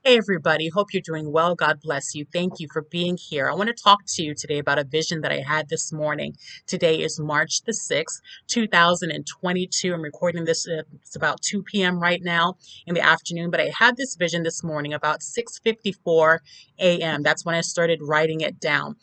Hey, everybody. Hope you're doing well. God bless you. Thank you for being here. I want to talk to you today about a vision that I had this morning. Today is March the 6th, 2022. I'm recording this. It's about 2 p.m. right now in the afternoon, but I had this vision this morning about 6:54 a.m. That's when I started writing it down.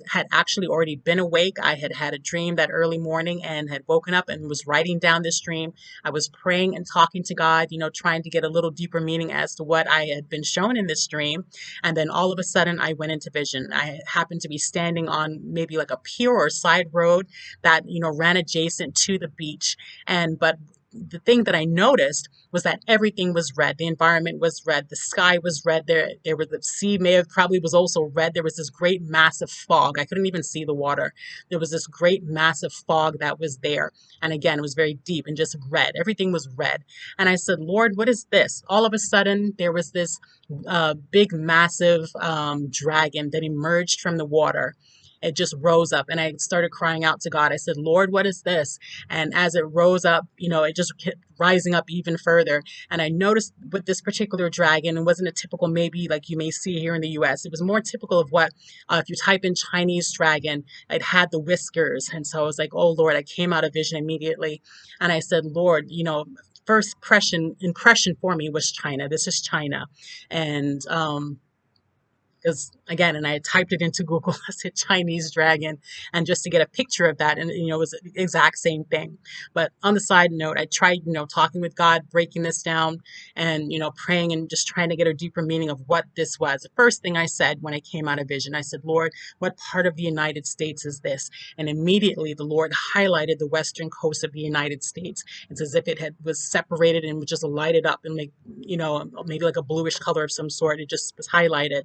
Had actually already been awake. I had had a dream that early morning and had woken up and was writing down this dream. I was praying and talking to God, trying to get a little deeper meaning as to what I had been shown in this dream. And then all of a sudden, I went into vision. I happened to be standing on maybe like a pier or side road that, ran adjacent to the beach. But the thing that I noticed was that everything was red. The environment was red. The sky was red. There was the sea may have probably was also red. There was this great massive fog. I couldn't even see the water. There was this great massive fog that was there. And again, it was very deep and just red. Everything was red. And I said, Lord, what is this? All of a sudden, there was this big, massive dragon that emerged from the water. It just rose up, and I started crying out to God. I said, Lord, what is this? And as it rose up, it just kept rising up even further. And I noticed with this particular dragon, it wasn't a typical, maybe like you may see here in the US. It was more typical of what, if you type in Chinese dragon, it had the whiskers. And so I was like, oh, Lord, I came out of vision immediately. And I said, Lord, first impression for me was China. This is China. And because again, and I typed it into Google, I said Chinese dragon, and just to get a picture of that, and it was the exact same thing. But on the side note, I tried, talking with God, breaking this down, and praying and just trying to get a deeper meaning of what this was. The first thing I said when I came out of vision, I said, Lord, what part of the United States is this? And immediately the Lord highlighted the western coast of the United States. It's as if it had was separated and was just lighted up and like, maybe like a bluish color of some sort. It just was highlighted,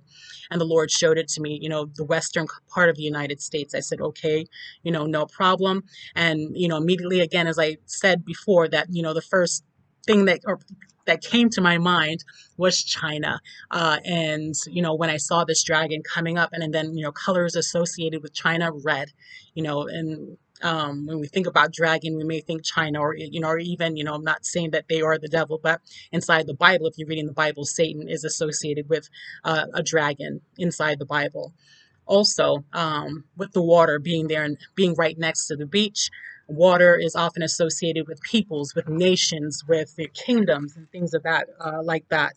and the Lord showed it to me, the western part of the United States. I said, okay, no problem. And, immediately again, as I said before, that, the first thing that came to my mind was China. And, when I saw this dragon coming up and then, colors associated with China, red, and when we think about dragon, we may think China or even, I'm not saying that they are the devil, but inside the Bible, if you're reading the Bible, Satan is associated with a dragon inside the Bible. Also, with the water being there and being right next to the beach, water is often associated with peoples, with nations, with their kingdoms, and things of that like that.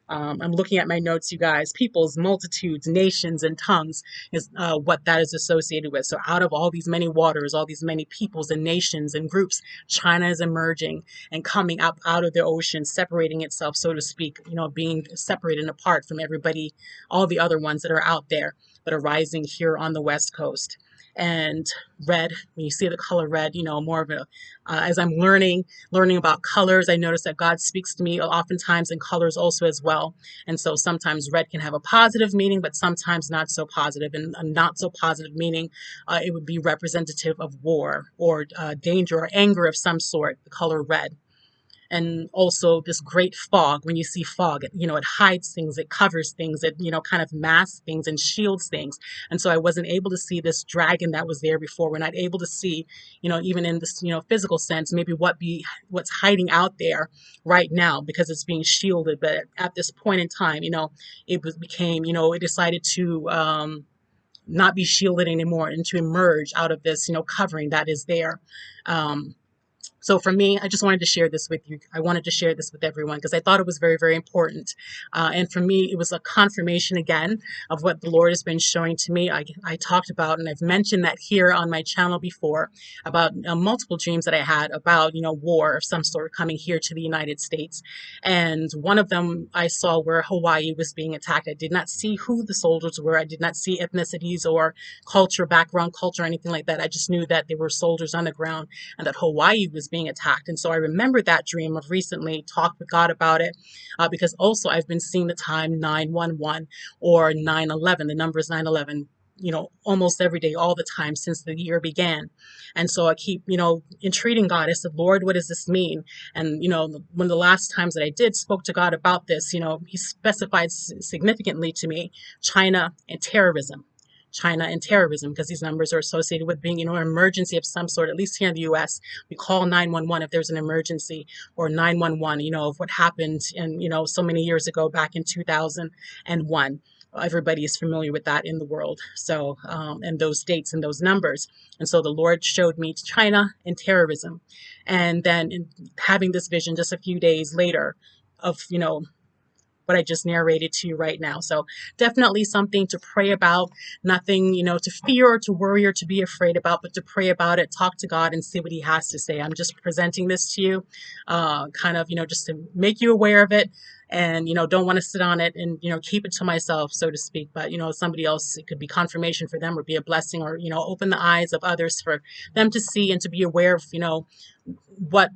I'm looking at my notes, you guys. Peoples, multitudes, nations, and tongues is what that is associated with. So, out of all these many waters, all these many peoples and nations and groups, China is emerging and coming up out of the ocean, separating itself, so to speak, being separated and apart from everybody, all the other ones that are out there that are rising here on the West Coast. And red, when you see the color red, more of a, as I'm learning about colors, I notice that God speaks to me oftentimes in colors also as well. And so sometimes red can have a positive meaning, but sometimes not so positive. And a not so positive meaning, it would be representative of war or danger or anger of some sort, the color red. And also this great fog. When you see fog, it hides things, it covers things, it kind of masks things and shields things. And so I wasn't able to see this dragon that was there before. We're not able to see, even in this physical sense, maybe what's hiding out there right now because it's being shielded. But at this point in time, became, it decided to not be shielded anymore and to emerge out of this covering that is there. um, so for me, I just wanted to share this with you. I wanted to share this with everyone because I thought it was very, very important. And for me, it was a confirmation again of what the Lord has been showing to me. I talked about, and I've mentioned that here on my channel before, about multiple dreams that I had about, war of some sort coming here to the United States. And one of them I saw where Hawaii was being attacked. I did not see who the soldiers were. I did not see ethnicities or background culture, or anything like that. I just knew that there were soldiers on the ground and that Hawaii was being attacked. And so I remembered that dream. I've recently talked with God about it because also I've been seeing the time 911 or 911. The number is 911, almost every day, all the time since the year began. And so I keep, entreating God. I said, Lord, what does this mean? And, one of the last times that I did spoke to God about this, he specified significantly to me China and terrorism. China and terrorism, because these numbers are associated with being, an emergency of some sort. At least here in the U.S., we call 911 if there's an emergency, or 911, of what happened in, so many years ago back in 2001. Everybody is familiar with that in the world. So, and those dates and those numbers. And so the Lord showed me China and terrorism. And then having this vision just a few days later of, what I just narrated to you right now. So definitely something to pray about, nothing, to fear or to worry or to be afraid about, but to pray about it, talk to God and see what he has to say. I'm just presenting this to you, kind of, just to make you aware of it. And, don't want to sit on it and, keep it to myself, so to speak. But, somebody else, it could be confirmation for them or be a blessing, or, open the eyes of others for them to see and to be aware of, what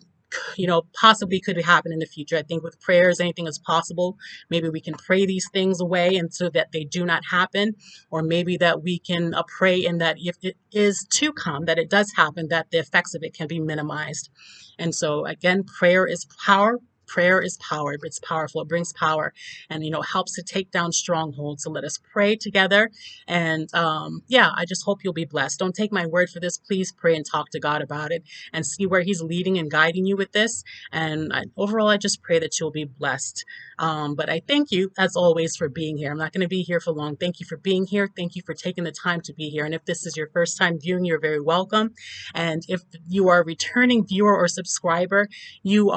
possibly could happen in the future. I think with prayers, anything is possible. Maybe we can pray these things away and so that they do not happen, or maybe that we can pray and that if it is to come, that it does happen, that the effects of it can be minimized. And so again, prayer is power. Prayer is power. It's powerful. It brings power and, helps to take down strongholds. So let us pray together. And yeah, I just hope you'll be blessed. Don't take my word for this. Please pray and talk to God about it and see where he's leading and guiding you with this. And overall, I just pray that you'll be blessed. But I thank you, as always, for being here. I'm not going to be here for long. Thank you for being here. Thank you for taking the time to be here. And if this is your first time viewing, you're very welcome. And if you are a returning viewer or subscriber, you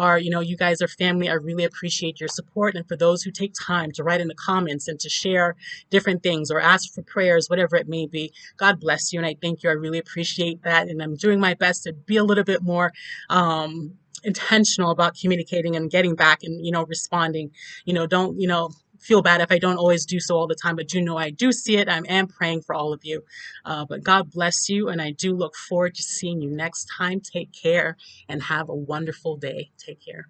guys are family. I really appreciate your support. And for those who take time to write in the comments and to share different things or ask for prayers, whatever it may be, God bless you. And I thank you. I really appreciate that. And I'm doing my best to be a little bit more intentional about communicating and getting back and, responding. Don't, feel bad if I don't always do so all the time, but I do see it. I am praying for all of you. But God bless you. And I do look forward to seeing you next time. Take care and have a wonderful day. Take care.